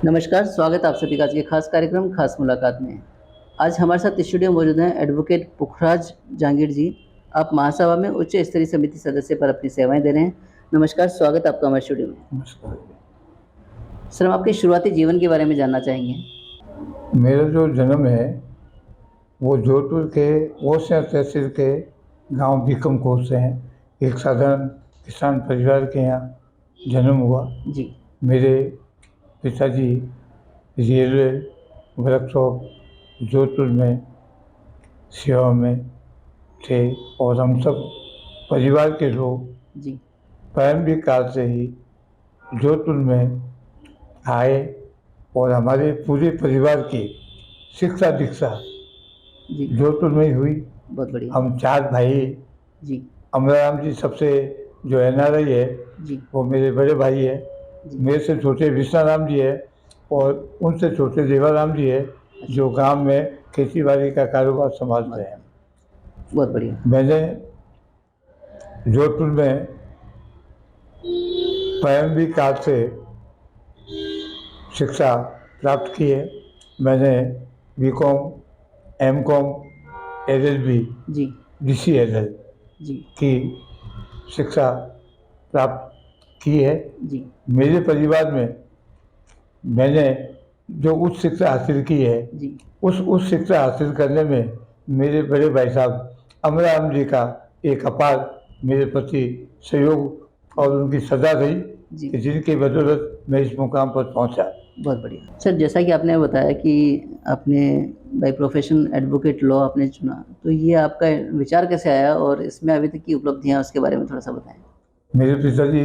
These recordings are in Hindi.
नमस्कार, स्वागत है आप सभी का आज के खास कार्यक्रम खास मुलाकात में। आज हमारे साथ स्टूडियो में मौजूद हैं एडवोकेट पुखराज जहांगीर जी। आप महासभा में उच्च स्तरीय समिति सदस्य पर अपनी सेवाएँ दे रहे हैं। नमस्कार, स्वागत है आपका हमारे स्टूडियो में। नमस्कार। सर, हम आपके शुरुआती जीवन के बारे में जानना चाहेंगे। मेरा जो जन्म है वो जोधपुर के ओसियां तहसील के गांव भीकमकोट से है। एक साधारण किसान परिवार के यहाँ जन्म हुआ। जी, मेरे पिताजी रेलवे वर्कशॉप जोधपुर में सेवा में थे और हम सब परिवार के लोग जी, प्रारंभिक काल से ही जोधपुर में आए और हमारे पूरे परिवार की शिक्षा दीक्षा जी, जोधपुर में ही हुई। बहुत बढ़िया। हम 4 भाई। जी, अमराराम जी सबसे जो NRI है जी, वो मेरे बड़े भाई है। जी, मेरे से छोटे विश्वनाराम जी है और उनसे छोटे देवाराम जी है जो गांव में खेती बाड़ी का कारोबार संभालते हैं। बहुत बढ़िया। मैंने जोधपुर में प्रारंभिक काल से शिक्षा प्राप्त की है। मैंने BCom, MCom, LLB, जी, DCLL जी, की शिक्षा प्राप्त की है। जी, मेरे परिवार में मैंने जो उच्च शिक्षा हासिल की है जी, उस उच्च शिक्षा हासिल करने में मेरे बड़े भाई साहब अमराम जी का एक अपार मेरे प्रति सहयोग और उनकी सदा रही जी, कि जिनकी बदौलत मैं इस मुकाम पर पहुंचा। बहुत बढ़िया। सर, जैसा कि आपने बताया कि आपने बाय प्रोफ़ेशन एडवोकेट लॉ आपने चुना, तो ये आपका विचार कैसे आया और इसमें अभी तक की उपलब्धियाँ उसके बारे में थोड़ा-सा बताएँ? मेरे पिताजी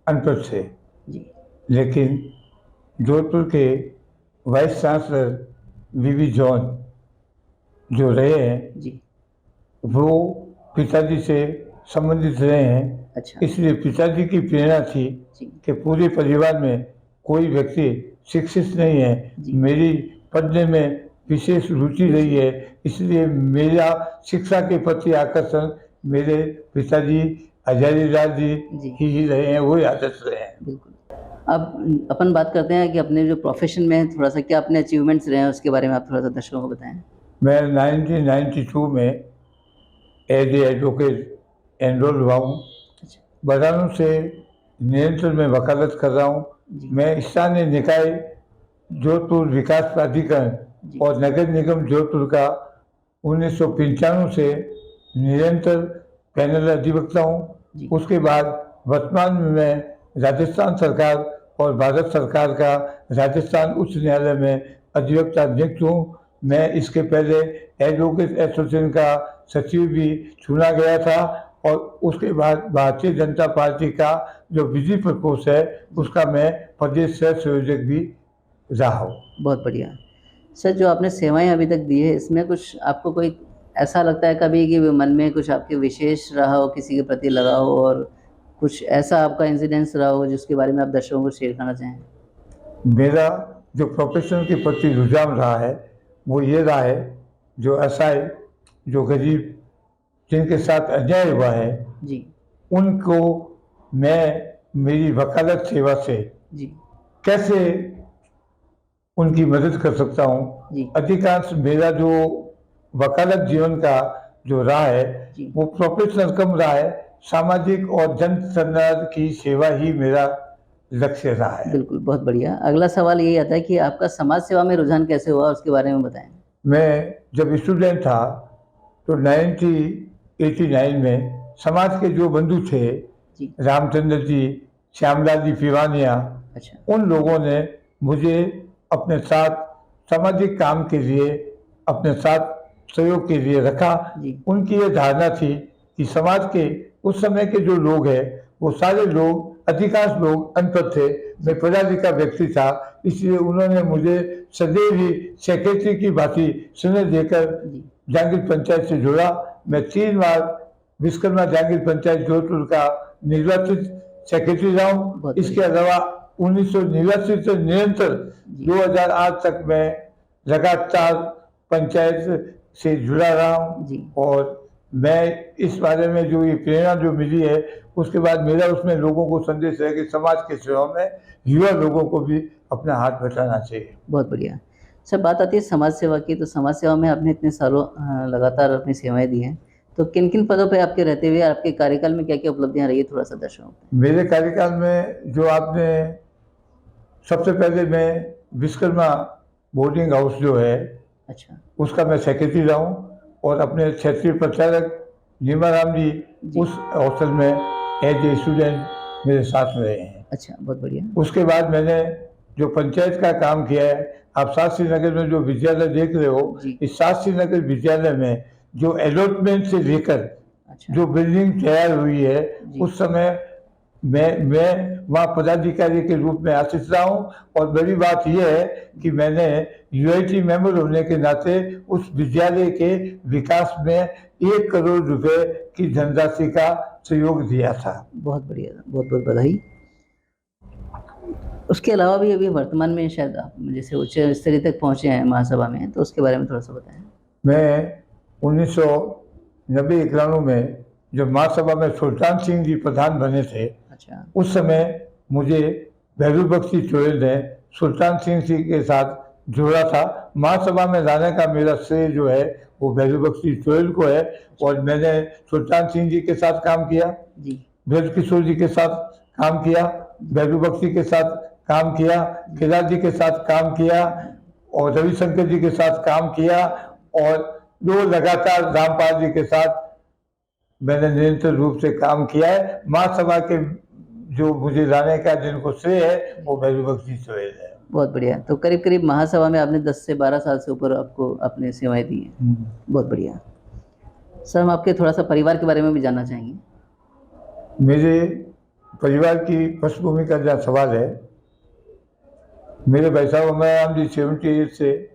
अनपढ़ थे जी, लेकिन जोधपुर के वाइस चांसलर VV जॉन जो रहे हैं जी, वो पिताजी से संबंधित रहे हैं। अच्छा, इसलिए पिताजी की प्रेरणा थी जी, कि पूरे परिवार में कोई व्यक्ति शिक्षित नहीं है। जी, मेरी पढ़ने में विशेष रुचि रही है, इसलिए मेरा शिक्षा के प्रति आकर्षण मेरे पिताजी हजारीलाल जी जी, ही रहे हैं, वही आदर्श रहे हैं। बिल्कुल। अब अपन बात करते हैं कि अपने जो प्रोफ़ेशन में थोड़ा-सा क्या अपने अचीवमेंट्स रहे हैं, उसके बारे में आप थोड़ा-सा दर्शकों को बताएँ? मैं 1992 में एज ए एडवोकेट एनरोल हुआ हूँ। अच्छा, बदायूं से निरंतर मैं वकालत कर रहा हूँ। जी, मैं स्थानीय निकाय जोधपुर विकास प्राधिकरण जी, और नगर निगम जोधपुर का 1995 से निरंतर पैनल अधिवक्ता हूँ। जी, उसके बाद वर्तमान में मैं राजस्थान सरकार और भारत सरकार का राजस्थान उच्च न्यायालय में अधिवक्ता नियुक्त हूँ। मैं इसके पहले एडवोकेट एसोसिएशन का सचिव भी चुना गया था और उसके बाद भारतीय जनता पार्टी का जो विधि प्रकोष्ठ है उसका मैं प्रदेश सह संयोजक भी रहा हूँ। बहुत बढ़िया। सर, जो आपने सेवाएँ अभी तक दी है, इसमें कुछ आपको कोई ऐसा लगता है कभी कि मन में कुछ आपके विशेष रहा हो, किसी के प्रति लगाव हो और कुछ ऐसा आपका इंसिडेंस रहा हो, जिसके बारे में आप दर्शकों को शेयर करना चाहें? मेरा जो प्रोफेशन के प्रति रुझान रहा है वो ये रहा है, जो असहाय, जो गरीब, जिनके साथ अन्याय हुआ है जी, उनको मैं मेरी वकालत सेवा से जी, कैसे उनकी मदद कर सकता हूँ। जी, अधिकांश मेरा जो वकालत जीवन का जो रहा है जी, वो प्रोफेशनल कम रहा है, सामाजिक और जन कल्याण की सेवा ही मेरा लक्ष्य रहा है। बिल्कुल, बहुत बढ़िया। अगला सवाल यही आता है कि आपका समाज सेवा में रुझान कैसे हुआ, उसके बारे में बताएँ? मैं जब स्टूडेंट था तो 1989 में समाज के जो बंधु थे, जी, रामचंद्र जी, श्यामलाल जी पिवानिया, अच्छा, उन लोगों ने मुझे अपने साथ सामाजिक काम के लिए अपने साथ सहयोग के लिए रखा। जी, उनकी ये धारणा थी कि समाज के उस समय के जो लोग हैं वो सारे लोग, अधिकांश लोग अनपढ़ थे। मैं पढ़ा लिखा व्यक्ति था, इसलिए उन्होंने मुझे सदैव ही सेक्रेटरी की भांति समय देकर जी, जहांगीर पंचायत से जोड़ा। मैं 3 बार विश्वकर्मा जहांगीर पंचायत जोधपुर का निर्वाचित सेक्रेटरी रहा हूँ। बहुत इसके बढ़िया। अलावा 1989 से निरंतर जी, 2008 तक मैं लगातार पंचायत से जुड़ा रहा हूँ जी, और मैं इस बारे में जो ये प्रेरणा जो मिली है, उसके बाद मेरा उसमें लोगों को संदेश है कि समाज की सेवा में युवा लोगों को भी अपना हाथ बटाना चाहिए। बहुत बढ़िया। सर बात आती है समाज सेवा की, तो समाज सेवा में आपने इतने सालों लगातार अपनी सेवाएँ दी हैं। तो किन-किन पदों पे आपके रहते हुए आपके कार्यकाल में क्या-क्या उपलब्धियाँ रही है थोड़ा-सा दर्शाओ? मेरे कार्यकाल में जो आपने सबसे पहले मैं विश्वकर्मा बोर्डिंग हाउस जो है अच्छा, उसका मैं सेक्रेटरी रहा हूँ और अपने क्षेत्रीय प्रचारक नीमाराम जी जी। उस हॉस्टल में एज ए स्टूडेंट मेरे साथ रहे हैं। अच्छा, बहुत बढ़िया। उसके बाद मैंने जो पंचायत का काम किया है, आप शास्त्री नगर में जो विद्यालय देख रहे हो, जी। इस शास्त्री नगर विद्यालय में जो अलॉटमेंट से लेकर अच्छा, जो बिल्डिंग तैयार हुई है, जी। उस समय मैं वहाँ पदाधिकारी के रूप में आशीष रहा हूँ और बड़ी बात यह है कि मैंने यूआईटी मेंबर होने के नाते उस विद्यालय के विकास में 1 करोड़ रुपए की धनराशि का सहयोग दिया था। बहुत बढ़िया, बहुत-बहुत बधाई। उसके अलावा भी अभी वर्तमान में शायद आप जैसे उच्च स्तरीय तक पहुँचे हैं महासभा में, तो उसके बारे में थोड़ा-सा बताएँ? मैं 1990-91 में जब महासभा में सुल्तान सिंह जी प्रधान बने थे, अच्छा, उस समय मुझे भैरू बख्शी चोयल ने सुल्तान सिंह जी के साथ जोड़ा था। महासभा में लाने का मेरा श्रेय जो है वो भैरू बख्शी चोयल को है और मैंने सुल्तान सिंह जी के साथ काम किया, जी, ब्रजकिशोर जी के साथ काम किया, भैरू बख्शी के साथ काम किया, केदार जी के साथ काम किया और रविशंकर जी के साथ काम किया और जो लगातार रामपाल जी के साथ मैंने निरंतर रूप से काम किया है। महासभा के जो मुझे लाने का जिनको श्रेय है वो भैरू बख्शी चोयल है। बहुत बढ़िया। तो करीब-करीब महासभा में आपने 10 से 12 साल से ऊपर आपको अपनी सेवाएँ दी हैं। बहुत बढ़िया। सर हम आपके थोड़ा-सा परिवार के बारे में भी जानना चाहेंगे? मेरे परिवार की पृष्ठभूमि का जहाँ सवाल है, मेरे भाई साहब अमराराम जी 78 से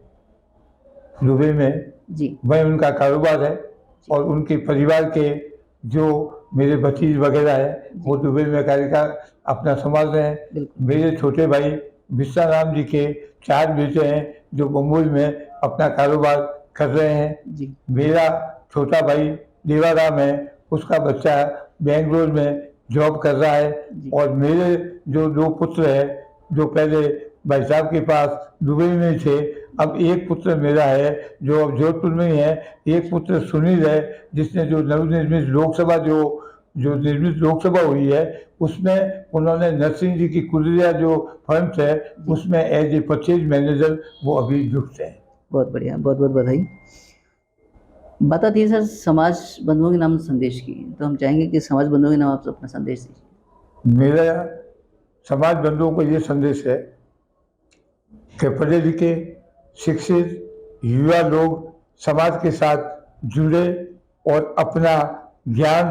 दुबई में जी, वहीं उनका कारोबार है और उनके परिवार के जो मेरे भतीज वगैरह है वो दुबई में कार्यकाल अपना संभाल रहे हैं। बिल्कुल। मेरे छोटे भाई विश्राराम जी के 4 बेटे हैं जो बम्बई में अपना कारोबार कर रहे हैं। जी, मेरा छोटा भाई देवाराम है, उसका बच्चा बेंगलोर में जॉब कर रहा है जी, और मेरे जो 2 पुत्र हैं जो पहले भाई साहब के पास दुबई में थे, अब एक पुत्र मेरा है जो अब जोधपुर में ही है, एक पुत्र सुनील है जिसने जो नवनिर्मित लोकसभा जो निर्मित लोकसभा हुई है उसमें उन्होंने नरसिंह जी की कुलिया जो फर्म है उसमें एज ए परचेज मैनेजर वो अभी नियुक्त है। बहुत बढ़िया, बहुत-बहुत बधाई। बात आती है सर समाज बंधुओं के नाम संदेश की, तो हम चाहेंगे कि समाज बंधुओं के नाम आप अपना संदेश दीजिए। मेरा समाज बंधुओं को ये संदेश है कि पढ़े लिखे शिक्षित युवा लोग समाज के साथ जुड़े और अपना ज्ञान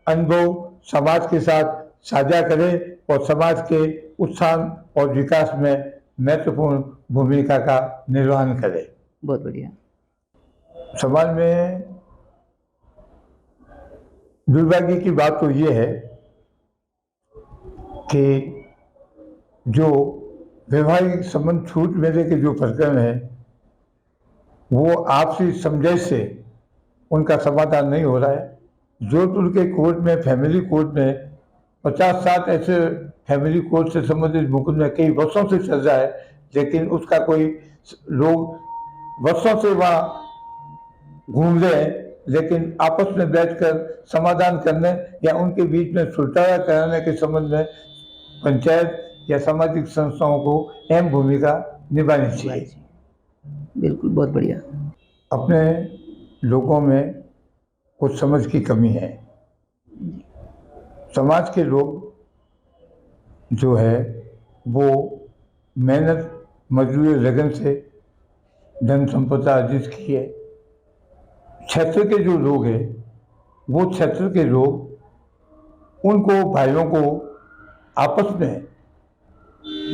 अनुभव समाज के साथ साझा करें और समाज के उत्थान और विकास में महत्वपूर्ण भूमिका का निर्वहन करें। बहुत बढ़िया। समाज में दुर्भाग्य की बात तो ये है कि जो वैवाहिक संबंध छूट मेले के जो प्रकरण है वो आपसी समझ से उनका समाधान नहीं हो रहा है। जोधपुर के कोर्ट में फैमिली कोर्ट में 50-60 ऐसे फैमिली कोर्ट से संबंधित मुकदमे कई वर्षों से चल रहा है लेकिन उसका कोई लोग वर्षों से वहाँ घूम रहे हैं लेकिन आपस में बैठकर समाधान करने या उनके बीच में सुलझाया कराने के संबंध में पंचायत या सामाजिक संस्थाओं को अहम भूमिका निभानी चाहिए। बिल्कुल, बहुत बढ़िया। अपने लोगों में कुछ समझ की कमी है। समाज के लोग जो है वो मेहनत मजदूरी लगन से धन संपदा अर्जित की है। क्षेत्र के जो लोग हैं वो क्षेत्र के लोग उनको भाइयों को आपस में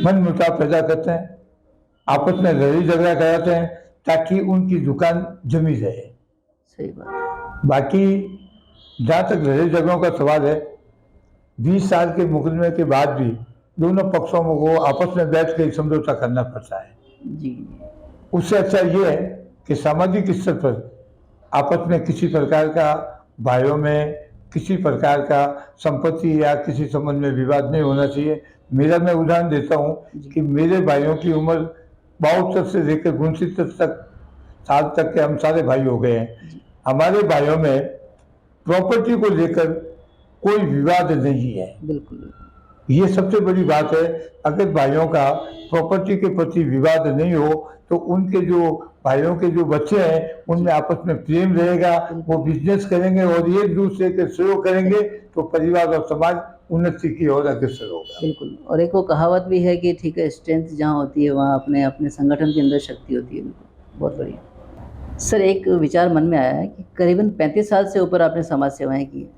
मन मुटाव पैदा करते हैं, आपस में लड़ाई झगड़ा कराते हैं ताकि उनकी दुकान जमी रहे। सही बात। बाकी जहाँ तक लड़ाई झगड़ों का सवाल है 20 साल के मुकदमे के बाद भी दोनों पक्षों को आपस में बैठ कर समझौता करना पड़ता है। जी, उससे अच्छा ये है कि सामाजिक स्तर पर आपस में किसी प्रकार का भाइयों में किसी प्रकार का संपत्ति या किसी संबंध में विवाद नहीं होना चाहिए। मेरा मैं उदाहरण देता हूँ कि मेरे भाइयों की उम्र 72 से लेकर 69 तक साल तक के हम सारे भाई हो गए हैं। हमारे भाइयों में प्रॉपर्टी को लेकर कोई विवाद नहीं है। बिल्कुल। ये सबसे बड़ी बात है। अगर भाइयों का प्रॉपर्टी के प्रति विवाद नहीं हो तो उनके जो भाइयों के जो बच्चे हैं उनमें आपस में प्रेम रहेगा, वो बिजनेस करेंगे और एक दूसरे के सहयोग करेंगे तो परिवार और समाज उन्नति की ओर अग्रसर होगा। बिल्कुल, और एक वो कहावत भी है कि ठीक है, स्ट्रेंथ जहाँ होती है वहाँ अपने अपने संगठन के अंदर शक्ति होती है। बिल्कुल, बहुत बढ़िया। सर, एक विचार मन में आया है कि करीबन 35 साल से ऊपर आपने समाज सेवाएँ की हैं,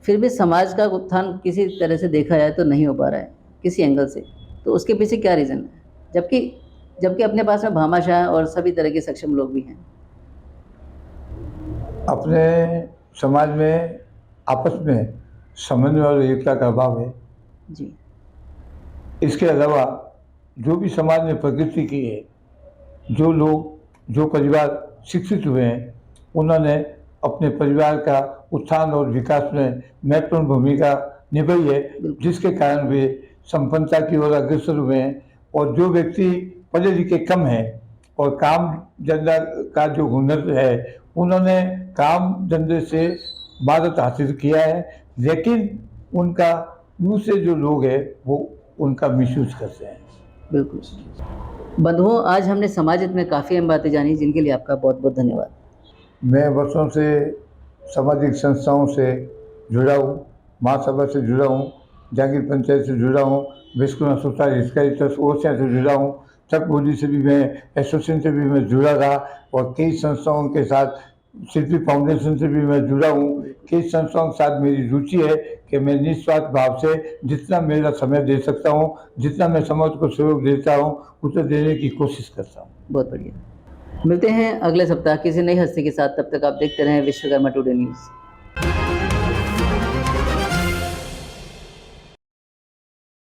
फिर भी समाज का उत्थान किसी तरह से देखा जाए तो नहीं हो पा रहा है, किसी एंगल से। तो उसके पीछे क्या रीज़न है? जबकि जबकि अपने पास में भामाशाह और सभी तरह के सक्षम लोग भी हैं। अपने समाज में आपस में समन्वय और एकता का अभाव है। जी, इसके अलावा जो भी समाज ने प्रगति की है, जो लोग, जो परिवार शिक्षित हुए हैं, उन्होंने अपने परिवार का उत्थान और विकास में महत्वपूर्ण भूमिका निभाई है, जिसके कारण वे संपन्नता की ओर अग्रसर हुए हैं। और जो व्यक्ति पढ़े लिखे कम हैं और काम धंधा का जो हुनर है, उन्होंने काम धंधे से महारत हासिल किया है, लेकिन उनका दूसरे जो लोग हैं वो उनका मिसयूज करते हैं। बिल्कुल। बंधुओं, आज हमने समाज हित में काफ़ी अहम बातें जानी, जिनके लिए आपका बहुत-बहुत धन्यवाद। मैं वर्षों से सामाजिक संस्थाओं से जुड़ा हूँ, महासभा से जुड़ा हूँ, जहांगीर पंचायत से जुड़ा हूँ, विश्वकर्मा सोसाइटी हितकारी ट्रस्ट ओरछा से जुड़ा हूँ, तक बोली से भी मैं एसोसिएशन से भी मैं जुड़ा रहा और कई संस्थाओं के साथ शिल्पी फाउंडेशन से भी मैं जुड़ा हूँ। कई संस्थाओं के साथ मेरी रुचि है कि मैं निस्वार्थ भाव से जितना मेरा समय दे सकता हूँ, जितना मैं समाज को सहयोग देता हूँ, उसे देने की कोशिश करता हूँ। बहुत बढ़िया। मिलते हैं अगले सप्ताह किसी नई हस्ती के साथ, तब तक आप देखते रहें विश्वकर्मा टुडे न्यूज़।